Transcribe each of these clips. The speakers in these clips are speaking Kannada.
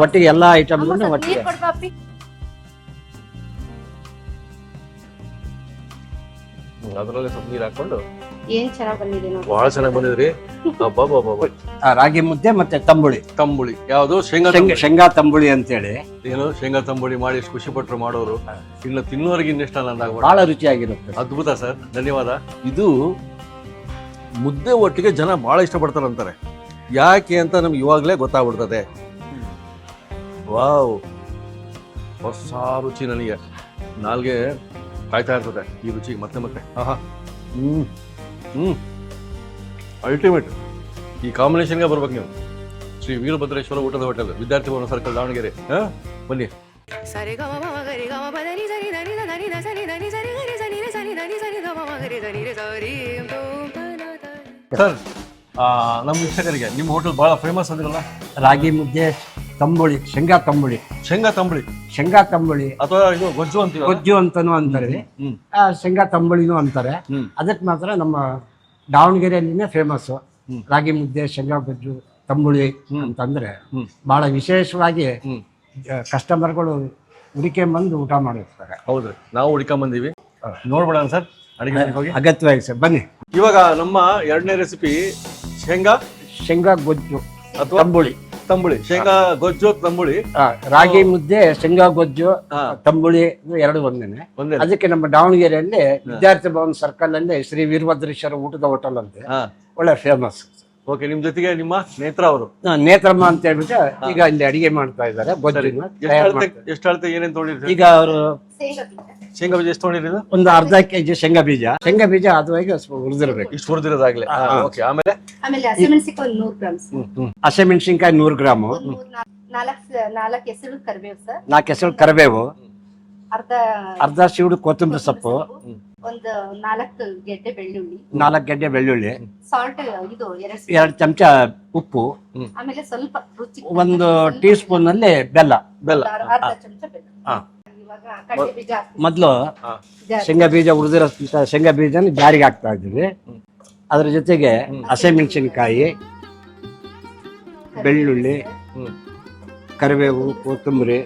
ಒಟ್ಟಿಗೆ ಎಲ್ಲಾ ಐಟಮ್ಗಳನ್ನು ಒಟ್ಟಿಗೆ. ಅದರಲ್ಲಿ ಸ್ವಲ್ಪ ನೀರು ಹಾಕೊಂಡು ಏನ್ ಚೆನ್ನಾಗ್ ಬಂದಿದೆ ನೋಡಿ. ಬಹಳ ಚೆನ್ನಾಗಿ ಬಂದಿದ್ರಿ. ರಾಗಿ ಮುದ್ದೆ ಮತ್ತೆ ತಂಬುಳಿ. ತಂಬುಳಿ ಯಾವುದು? ಶೇಂಗಾ ತಂಬುಳಿ ಅಂತೇಳಿ. ಏನು ಶೇಂಗಾ ತಂಬುಳಿ ಮಾಡಿ ಎಷ್ಟು ಖುಷಿ ಪಟ್ರು ಮಾಡೋರು, ಇನ್ನು ತಿನ್ನೋರಿಗೆ ಇನ್ನೆಷ್ಟು ಆನಂದ ಆಗ್ಬೋದು. ಬಹಳ ರುಚಿಯಾಗಿರುತ್ತೆ. ಅದ್ಭುತ ಸರ್, ಧನ್ಯವಾದ. ಇದು ಮುದ್ದೆ ಒಟ್ಟಿಗೆ ಜನ ಬಹಳ ಇಷ್ಟಪಡ್ತಾರಂತಾರೆ. ಯಾಕೆ ಅಂತ ನಮ್ಗೆ ಇವಾಗಲೇ ಗೊತ್ತಾಗ್ಬಿಡ್ತದೆ. ವಾವ್, ಹೊಸ ರುಚಿ. ನನಗೆ ನಾಲ್ಗೆ ಕಾಯ್ತಾ ಇರ್ತದೆ ಈ ರುಚಿಗೆ ಮತ್ತೆ ಮತ್ತೆ. ಆಹಾ, ಅಲ್ಟಿಮೇಟ್. ಈ ಕಾಂಬಿನೇಷನ್ಗೆ ಬರ್ಬೇಕು ನೀವು. ಶ್ರೀ ವೀರಭದ್ರೇಶ್ವರ ಊಟದ ಹೋಟೆಲ್, ವಿದ್ಯಾರ್ಥಿ ಭವನ ಸರ್ಕಲ್, ದಾವಣಗೆರೆ. ಬನ್ನಿ. ಸರ್, ನಮ್ಮ ವೀಕ್ಷಕರಿಗೆ ನಿಮ್ಮ ಹೋಟೆಲ್ ಬಹಳ ಫೇಮಸ್ ಅಂದ್ರಲ್ಲ. ರಾಗಿ ಮುದ್ದೆ, ತಂಬುಳಿ, ಶೇಂಗಾ ತಂಬುಳಿ. ಶೇಂಗಾ ತಂಬುಳಿ ಅಥವಾ ಇದು ಗೊಜ್ಜು ಅಂತೀವಿ. ಗೊಜ್ಜು ಅಂತಾನು ಅಂತಾರೆ, ಶೇಂಗಾ ತಂಬುಳಿನೂ ಅಂತಾರೆ. ಅದಕ್ಕೆ ಮಾತ್ರ ನಮ್ಮ ದಾವಣಗೆರೆಯಲ್ಲಿನೇ ಫೇಮಸ್. ರಾಗಿ ಮುದ್ದೆ, ಶೇಂಗಾ ಗೊಜ್ಜು, ತಂಬುಳಿ ಅಂತಂದ್ರೆ ಬಹಳ ವಿಶೇಷವಾಗಿ ಕಸ್ಟಮರ್ಗಳು ಹುಡುಕೊಂಡ್ಬಂದು ಊಟ ಮಾಡಿರ್ತಾರೆ. ಹೌದ್ರಿ, ನಾವು ಹುಡುಕೊಂಡ್ಬಂದೀವಿ. ನೋಡ್ಬೇಡ ಸರ್ ಅಡಿಗೆ ಹೋಗಿ. ಅಗತ್ಯವಾಗಿ ಸರ್, ಬನ್ನಿ. ಇವಾಗ ನಮ್ಮ ಎರಡನೇ ರೆಸಿಪಿ ಶೇಂಗಾ ಗೊಜ್ಜು ಅಥವಾ ತಂಬುಳಿ. ಶೇಂಗಾ ಗೊಜ್ಜು, ತಂಬುಳಿ. ರಾಗಿ ಮುದ್ದೆ, ಶೇಂಗಾ ಗೊಜ್ಜು, ತಂಬುಳಿ ಎರಡು ಒಂದೇನೆ. ಅದಕ್ಕೆ ನಮ್ಮ ದಾವಣಗೆರೆಯಲ್ಲಿ ವಿದ್ಯಾರ್ಥಿ ಭವನ್ ಸರ್ಕಲ್ ಅಲ್ಲಿ ಶ್ರೀ ವೀರಭದ್ರೇಶ್ವರ ಊಟದ ಹೋಟೆಲ್ ಅಂತ ಒಳ್ಳೆ ಫೇಮಸ್. ಓಕೆ, ನಿಮ್ ಜೊತೆಗೆ ನಿಮ್ಮ ನೇತ್ರ ಅವರು, ನೇತ್ರಮ್ಮ ಅಂತ ಹೇಳ್ಬಿಟ್ಟು ಈಗ ಇಲ್ಲಿ ಅಡಿಗೆ ಮಾಡ್ತಾ ಇದ್ದಾರೆ. ಗೊಜ್ಜಿನ ಎಷ್ಟು ಅಳತೆ ಏನೇನ್ ತೊಗೊಂಡಿರ್ತೀವಿ? ಈಗ ಅವರು ಶೇಂಗಾ ಬೀಜ ಎಷ್ಟು ತೊಗೊಂಡಿರೋದು? ಒಂದು ಅರ್ಧ ಕೆಜಿ ಶೇಂಗಾ ಬೀಜ ಅದು ಹುರಿದಿರ್ಬೇಕು. ಇಷ್ಟು ಹುರಿದಿರೋದಾಗ್ಲೇ. ಓಕೆ, ಆಮೇಲೆ ಹಸಿಮೆಣಸಿನಕಾಯಿ 100 ಗ್ರಾಮ್ಸ್, ಹಸಿಮೆಣಸಿನಕಾಯಿ 100 ಗ್ರಾಮು, 4 ಎಸಳು ಕರಿಬೇವು ಸರ್, 4 ಎಸಳು ಕರಿಬೇವು, ಅರ್ಧ ಸೀಡು ಕೊತ್ತಂಬರಿ ಸೊಪ್ಪು, ಒಂದು 4 ಗೆಡ್ಡೆ ಬೆಳ್ಳುಳ್ಳಿ, 4 ಗೆಡ್ಡೆ ಬೆಳ್ಳುಳ್ಳಿ, ಸಾಲ್ಟ್ ಇದು 2 ಚಮಚ ಉಪ್ಪು, ಆಮೇಲೆ ಸ್ವಲ್ಪ ರುಚಿ 1 ಟೀ ಸ್ಪೂನ್ ಅಲ್ಲಿ ಬೆಲ್ಲ, ಅರ್ಧ ಚಮಚ ಬೆಲ್ಲ. ಇವಾಗ ಕಡಲೆ ಬೀಜ ಮೊದಲು ಶೇಂಗಾ ಬೀಜ ಹುರಿದಿರೋ ಶೇಂಗಾ ಬೀಜನ ಜಾರಿಗೆ ಹಾಕ್ತಾ ಇದ್ದೀವಿ. ಅದ್ರ ಜೊತೆಗೆ ಹಸಿಮೆಣಸಿನಕಾಯಿ, ಬೆಳ್ಳುಳ್ಳಿ, ಕರಿಬೇವು, ಕೊತ್ತಂಬರಿ,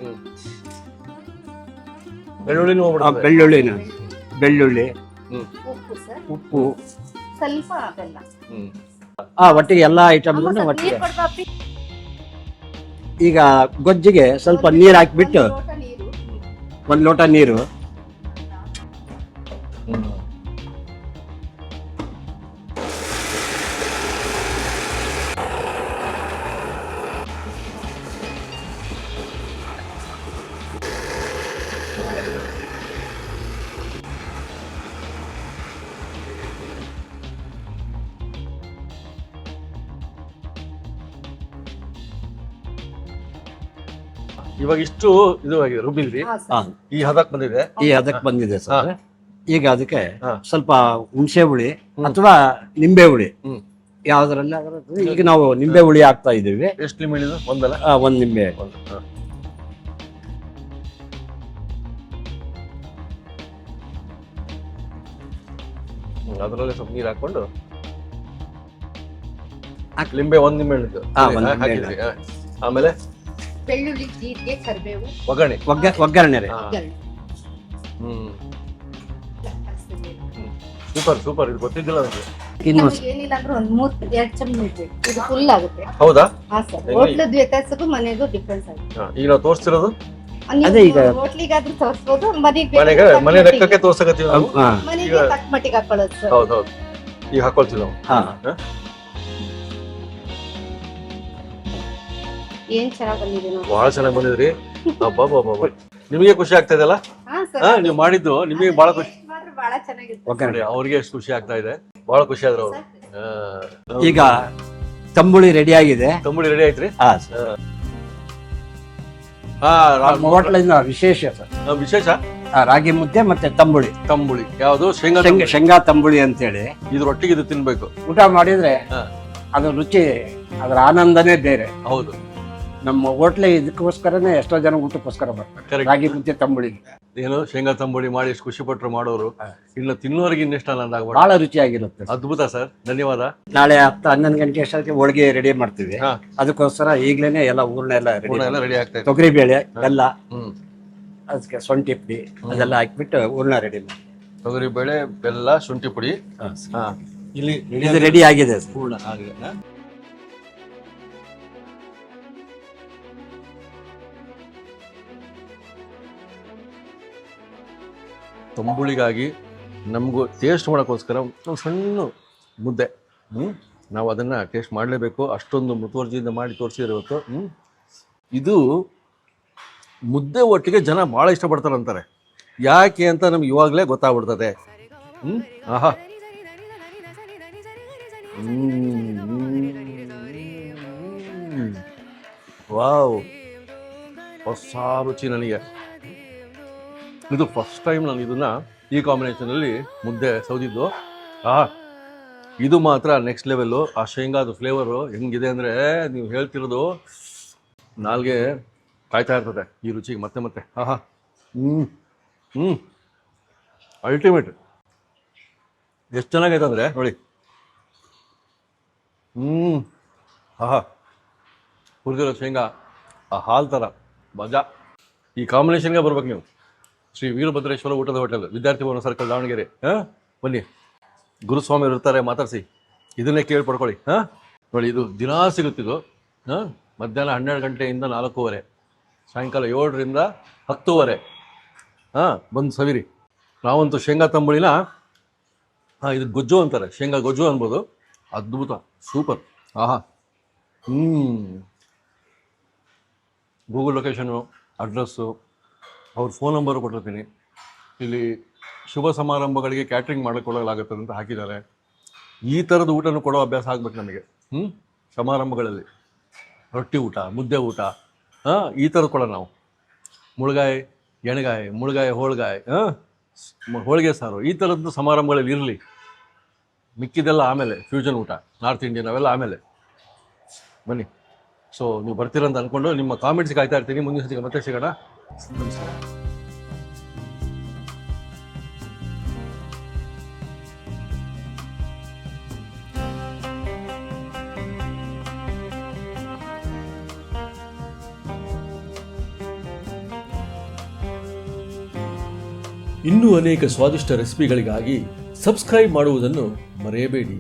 ಬೆಳ್ಳುಳ್ಳಿ, ಉಪ್ಪು ಸರ್, ಉಪ್ಪು, ಸ್ವಲ್ಪ ಬೆಲ್ಲ. ಒಟ್ಟಿಗೆ ಎಲ್ಲಾ ಐಟಮ್ಗಳನ್ನು ಒಟ್ಟಿಗೆ. ಈಗ ಗೊಜ್ಜಿಗೆ ಸ್ವಲ್ಪ ನೀರು ಹಾಕಿಬಿಟ್ಟು 1 ಲೋಟ ನೀರು, ಇವಾಗ ಇಷ್ಟು ಇದು ಆಗಿದೆ, ರುಬ್ಬಿದ್ರಿ, ಈ ಹದಕ್ಕೆ ಬಂದಿದೆ ಸರ್. ಈಗ ಅದಕ್ಕೆ ಸ್ವಲ್ಪ ಹುಣಸೆ ಹುಳಿ ಅಥವಾ ನಿಂಬೆ ಹುಳಿ, ಯಾವ್ದ್ರಲ್ಲಿ ಈಗ ನಾವು ನಿಂಬೆ ಹುಳಿ ಹಾಕ್ತಾ ಇದೀವಿ. ಎಷ್ಟು ನಿಂಬೆ? ಒಂದಲ್ಲ, 1 ನಿಂಬೆ. ಅದರಲ್ಲಿ ಸ್ವಲ್ಪ ನೀರು ಹಾಕೊಂಡು ಲಿಂಬೆ 1 ನಿಂಬೆ ಹಾಕಿದ್ರಿ. ಆಮೇಲೆ ಬೆಳ್ಳುಳ್ಳಿ, ಜೀರಿಗೆ, ಕರಿಬೇವು, ಒಗ್ಗರಣೆ ರೀ. ಸೂಪರ್. ಇದು ಗೊತ್ತಿದ್ದಿಲ್ಲ ನನಗೆ. ಏನಿಲ್ಲ ಅಂದ್ರೆ 2 ಚಮಚ ಇಡ್ಬೇಕು. ಇದು ಫುಲ್ ಆಗುತ್ತೆ. ಹೌದಾ? ಹಾ ಸರ್, ಹೋಟ್ಲದ ವ್ಯತ್ಯಾಸಕ್ಕೂ ಮನೆಗೂ ಡಿಫ್ರೆನ್ಸ್ ಆಗುತ್ತೆ. ಈಗ ನಾವು ತೋರಿಸ್ತಿರೋದು ಅದೇ, ಈಗ ಹೋಟ್ಲಿಗಾದ್ರೂ ತೋರಿಸ್ಬೋದು, ಮನೆ ಲೆಕ್ಕಕ್ಕೆ ತೋರ್ಸಕತ್ತೀವಿ ನಾವು. ಮನೆಗೆ ತಕ್ಕ ಮಟ್ಟಿಗೆ ಹಾಕೊಳ್ಳೋದು ಸರ್. ಹೌದು, ಈಗ ಹಾಕೊಳ್ತೀವಿ ನಾವು. ಏನ್ ಚೆನ್ನಾಗ್ ಬಂದಿದೆ ನೋಡಿ. ಬಹಳ ಚೆನ್ನಾಗಿ ಬಂದಿದ್ರಿ. ನಿಮಗೆ ಖುಷಿ ಆಗ್ತಾ ಇದೆಯಲ್ಲ? ನೀವು ಮಾಡಿದ್ದು ನಿಮಗೆ ಬಹಳ ಖುಷಿ. ಬಹಳ ಚೆನ್ನಾಗಿತ್ತು. ಅವ್ರಿಗೆ ಎಷ್ಟು ಖುಷಿ ಆಗ್ತಾ ಇದೆ, ಬಹಳ ಖುಷಿ ಆದ್ರು ಅವ್ರು. ಈಗ ತಂಬುಳಿ ರೆಡಿ ಆಗಿದೆ. ತಂಬುಳಿ ರೆಡಿ ಆಯ್ತ್ರಿ? ಹೋಟ್ಲಿನ ವಿಶೇಷ ಸರ್. ವಿಶೇಷ ರಾಗಿ ಮುದ್ದೆ ಮತ್ತೆ ತಂಬುಳಿ. ಯಾವುದು? ಶೇಂಗಾ ತಂಬುಳಿ ಅಂತೇಳಿ. ಇದ್ರೊಟ್ಟಿಗೆ ಇದು ತಿನ್ಬೇಕು. ಊಟ ಮಾಡಿದ್ರೆ ಅದ್ರ ರುಚಿ, ಅದರ ಆನಂದನೇ ಬೇರೆ. ಹೌದು, ನಮ್ಮ ಹೋಟ್ಲೆ ಇದಕ್ಕೋಸ್ಕರನೇ ಎಷ್ಟೋ ಜನ ಊಟಕ್ಕೋಸ್ಕರ ಬರ್ತಾರೆ. Correct. ರಾಗಿ ಮುದ್ದೆ ತಂಬುಳಿ ಏನು ಶೇಂಗಾ ತಂಬುಳಿ ಮಾಡಿ ಎಷ್ಟು ಖುಷಿ ಪಟ್ಟರು ಮಾಡೋರು, ಇನ್ನು ತಿನ್ನೋರಿಗೆ ಇನ್ನೆಷ್ಟು ಆನಂದ ಆಗ್ಬಾರ್ದು. ಬಹಳ ರುಚಿಯಾಗಿರುತ್ತೆ. ಅದ್ಭುತ ಸರ್, ಧನ್ಯವಾದ. ನಾಳೆ 10-11 ಗಂಟೆ ಅಷ್ಟೊತ್ತಿಗೆ ಹೋಳಿಗೆ ರೆಡಿ ಮಾಡ್ತೀವಿ. ಹಾ. ಅದಕ್ಕೋಸ್ಕರ ಈಗ್ಲೇನೆ ಎಲ್ಲ ಊರ್ನ ಎಲ್ಲ ಊಟ ಎಲ್ಲ ರೆಡಿ, ರೆಡಿ ಆಗ್ತಾ ಇದೆ. ತೊಗರಿ ಬೇಳೆ ಬೆಲ್ಲ, ಹ್ಮ್ ಅದಕ್ಕೆ ಶುಂಠಿ ಪುಡಿ ಅದೆಲ್ಲ ಹಾಕ್ಬಿಟ್ಟು ಊರ್ನ ರೆಡಿ ಮಾಡಿ. ತೊಗರಿ ಬೇಳೆ, ಬೆಲ್ಲ, ಶುಂಠಿ ಪುಡಿ. ಹಾ, ಇಲ್ಲಿ ಇದು ರೆಡಿ ಆಗಿದೆ ಸರ್. ಪೂರ್ಣ ಆಗಿದೆ. ತಂಬುಳಿಗಾಗಿ ನಮಗೂ ಟೇಸ್ಟ್ ಮಾಡೋಕ್ಕೋಸ್ಕರ ಒಂದು ಸಣ್ಣ ಮುದ್ದೆ. ನಾವು ಅದನ್ನು ಟೇಸ್ಟ್ ಮಾಡಲೇಬೇಕು, ಅಷ್ಟೊಂದು ಮುತುವರ್ಜಿಯಿಂದ ಮಾಡಿ ತೋರಿಸಿದ್ರೆ ಇವತ್ತು. ಇದು ಮುದ್ದೆ ಒಟ್ಟಿಗೆ ಜನ ಭಾಳ ಇಷ್ಟಪಡ್ತಾರಂತಾರೆ. ಯಾಕೆ ಅಂತ ನಮ್ಗೆ ಇವಾಗಲೇ ಗೊತ್ತಾಗ್ಬಿಡ್ತದೆ. ಆಹಾ, ವಾವ್, ಹೊಸ ರುಚಿ ನನಗೆ. ಇದು ಫಸ್ಟ್ ಟೈಮ್ ನಾನು ಇದನ್ನು ಈ ಕಾಂಬಿನೇಷನಲ್ಲಿ ಮುದ್ದೆ ಸೌದಿದ್ದು. ಇದು ಮಾತ್ರ ನೆಕ್ಸ್ಟ್ ಲೆವೆಲ್ಲು. ಆ ಶೇಂಗಾದ ಫ್ಲೇವರು ಹೆಂಗಿದೆ ಅಂದರೆ ನೀವು ಹೇಳ್ತಿರೋದು ನಾಲ್ಗೆ ಕಾಯ್ತಾ ಇರ್ತದೆ ಈ ರುಚಿಗೆ ಮತ್ತೆ ಮತ್ತೆ. ಆಹಾ, ಅಲ್ಟಿಮೇಟ್. ಎಷ್ಟು ಚೆನ್ನಾಗೈತೆ ಅಂದರೆ ನೋಡಿ. ಆಹಾ, ಹುರಿದಿರೋ ಶೇಂಗಾ, ಆ ಹಾಲು ಥರ ಮಜಾ. ಈ ಕಾಂಬಿನೇಷನ್ಗೆ ಬರ್ಬೇಕು ನೀವು. ಶ್ರೀ ವೀರಭದ್ರೇಶ್ವರ ಊಟದ ಹೋಟೆಲ್, ವಿದ್ಯಾರ್ಥಿ ಭವನ ಸರ್ಕಲ್, ದಾವಣಗೆರೆ. ಬನ್ನಿ, ಗುರುಸ್ವಾಮಿ ಇರ್ತಾರೆ, ಮಾತಾಡಿಸಿ ಇದನ್ನೇ ಕೇಳಿ ಪಡ್ಕೊಳ್ಳಿ. ನೋಡಿ, ಇದು ದಿನಾ ಸಿಗುತ್ತಿದ್ದು. ಮಧ್ಯಾಹ್ನ 12 ಗಂಟೆಯಿಂದ 4:15, ಸಾಯಂಕಾಲ 7ರಿಂದ 10:30. ಬಂದು ಸವಿರಿ. ನಾವಂತೂ ಶೇಂಗಾ ತಂಬುಳಿನ ಇದು ಗೊಜ್ಜು ಅಂತಾರೆ, ಶೇಂಗಾ ಗೊಜ್ಜು ಅನ್ಬೋದು. ಅದ್ಭುತ, ಸೂಪರ್. ಆಹಾ, ಗೂಗಲ್ ಲೊಕೇಶನು, ಅಡ್ರೆಸ್ಸು, ಅವ್ರ ಫೋನ್ ನಂಬರು ಕೊಟ್ಟಿರ್ತೀನಿ. ಇಲ್ಲಿ ಶುಭ ಸಮಾರಂಭಗಳಿಗೆ ಕ್ಯಾಟ್ರಿಂಗ್ ಮಾಡಿಕೊಡಲಾಗುತ್ತೆ ಅಂತ ಹಾಕಿದ್ದಾರೆ. ಈ ಥರದ ಊಟನೂ ಕೊಡೋ ಅಭ್ಯಾಸ ಆಗ್ಬೇಕು ನಮಗೆ. ಸಮಾರಂಭಗಳಲ್ಲಿ ರೊಟ್ಟಿ ಊಟ, ಮುದ್ದೆ ಊಟ, ಈ ಥರದ್ದು ಕೊಡೋಣ ನಾವು. ಮುಳುಗಾಯಿ, ಎಣ್ಗಾಯಿ, ಮುಳುಗಾಯಿ, ಹೋಳ್ಗಾಯಿ, ಹೋಳಿಗೆ ಸಾರು, ಈ ಥರದ್ದು ಸಮಾರಂಭಗಳಲ್ಲಿ ಇರಲಿ. ಮಿಕ್ಕಿದೆಲ್ಲ ಆಮೇಲೆ, ಫ್ಯೂಷನ್ ಊಟ, ನಾರ್ತ್ ಇಂಡಿಯನ್ ಅವೆಲ್ಲ ಆಮೇಲೆ. ಬನ್ನಿ. ಸೊ ನೀವು ಬರ್ತೀರಂತ ಅಂದ್ಕೊಂಡು ನಿಮ್ಮ ಕಾಮೆಂಟ್ಸ್ ಕಾಯ್ತಾ ಇರ್ತೀನಿ. ಮುಂದಿನ ಸತಿಗೆ ಮತ್ತೆ ಸಿಗೋಣ. ನಮಸ್ಕಾರ. ಇನ್ನೂ ಅನೇಕ ಸ್ವಾದಿಷ್ಟ ರೆಸಿಪಿಗಳಿಗಾಗಿ ಸಬ್ಸ್ಕ್ರೈಬ್ ಮಾಡುವುದನ್ನು ಮರೆಯಬೇಡಿ.